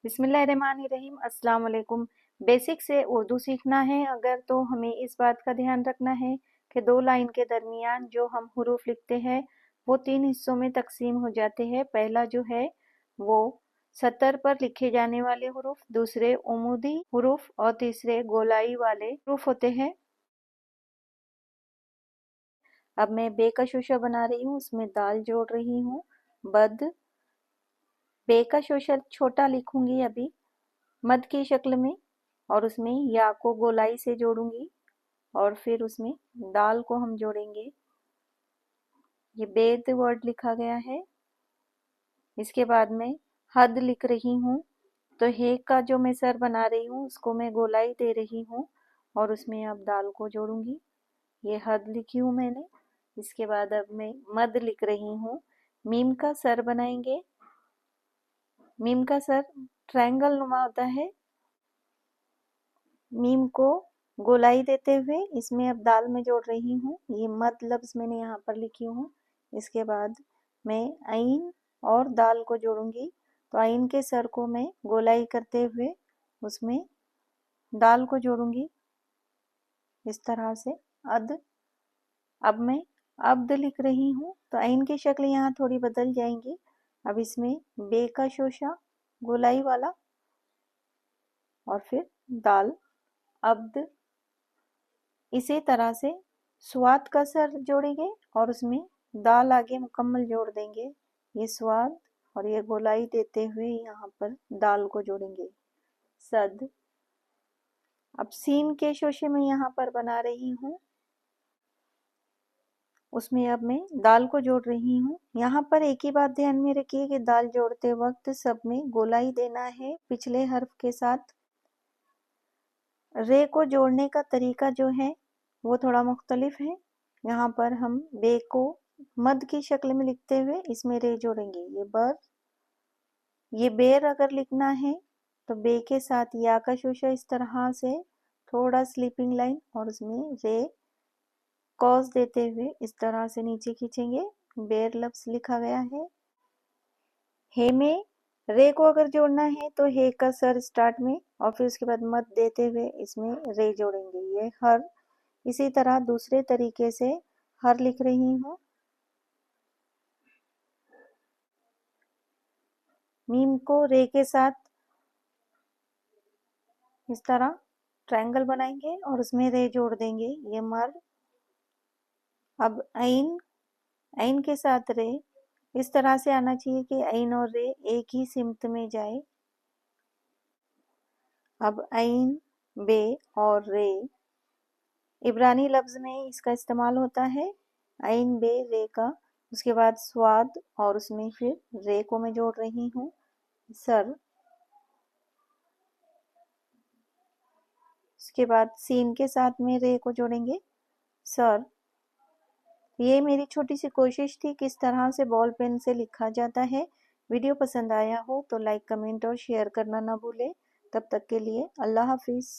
बिस्मिल्लाहिर्रहमानिर्रहीम। अस्सलाम वालेकुम। बेसिक से उर्दू सीखना है अगर तो हमें इस बात का ध्यान रखना है कि दो लाइन के दरमियान जो हम हुरूफ लिखते हैं वो तीन हिस्सों में तकसीम हो जाते हैं। पहला जो है वो सतर पर लिखे जाने वाले हुरूफ, दूसरे उमूदी हुरूफ और तीसरे गोलाई वाले हुरूफ होते हैं। अब मैं बे का शोशा बना रही हूँ, उसमें दाल जोड़ रही हूँ। बद बे का शोशा छोटा लिखूंगी अभी मद की शक्ल में, और उसमें या को गोलाई से जोड़ूंगी और फिर उसमें दाल को हम जोड़ेंगे। ये बेद वर्ड लिखा गया है। इसके बाद में हद लिख रही हूँ, तो हे का जो मैं सर बना रही हूँ उसको मैं गोलाई दे रही हूँ और उसमें अब दाल को जोड़ूंगी। ये हद लिखी हूँ मैंने। इसके बाद अब मैं मद लिख रही हूँ। मीम का सर बनाएंगे। मीम का सर ट्रायंगल नुमा होता है। मीम को गोलाई देते हुए इसमें अब दाल में जोड़ रही हूँ। ये मद लफ्ज मैंने यहाँ पर लिखी हूँ। इसके बाद मैं आइन और दाल को जोड़ूंगी, तो आइन के सर को मैं गोलाई करते हुए उसमें दाल को जोड़ूंगी इस तरह से। अद अब मैं अब्द लिख रही हूँ, तो आइन की शक्ल यहाँ थोड़ी बदल जाएंगी। अब इसमें बे का शोशा गोलाई वाला और फिर दाल अब्द। इसी तरह से स्वाद का सर जोड़ेंगे और उसमें दाल आगे मुकम्मल जोड़ देंगे। ये स्वाद और ये गोलाई देते हुए यहाँ पर दाल को जोड़ेंगे। सद। अब सीन के शोशे में यहाँ पर बना रही हूँ, उसमें अब मैं दाल को जोड़ रही हूँ। यहाँ पर एक ही बात ध्यान में रखिए कि दाल जोड़ते वक्त सब में गोलाई देना है पिछले हर्फ के साथ। रे को जोड़ने का तरीका जो है वो थोड़ा मुख्तलिफ है। यहाँ पर हम बे को मद की शक्ल में लिखते हुए इसमें रे जोड़ेंगे। ये बर। ये बेर अगर लिखना है तो बे के साथ या का शोशा इस तरह से थोड़ा स्लीपिंग लाइन और उसमें रे कॉस देते हुए इस तरह से नीचे खींचेंगे। बेर लफ्ज लिखा गया है। हे में रे को अगर जोड़ना है तो हे का सर स्टार्ट में और फिर उसके बाद मद देते हुए इसमें रे जोड़ेंगे। ये हर। इसी तरह दूसरे तरीके से हर लिख रही हूँ। मीम को रे के साथ इस तरह ट्रायंगल बनाएंगे और उसमें रे जोड़ देंगे। ये मर। अब ऐन। ऐन के साथ रे इस तरह से आना चाहिए कि ऐन और रे एक ही सिमत में जाए। अब ऐन बे और रे इब्रानी लफ्ज में इसका इस्तेमाल होता है। ऐन बे रे का। उसके बाद स्वाद और उसमें फिर रे को मैं जोड़ रही हूँ। सर। उसके बाद सीन के साथ में रे को जोड़ेंगे। सर। ये मेरी छोटी सी कोशिश थी किस तरह से बॉल पेन से लिखा जाता है। वीडियो पसंद आया हो तो लाइक कमेंट और शेयर करना ना भूले। तब तक के लिए अल्लाह हाफिज।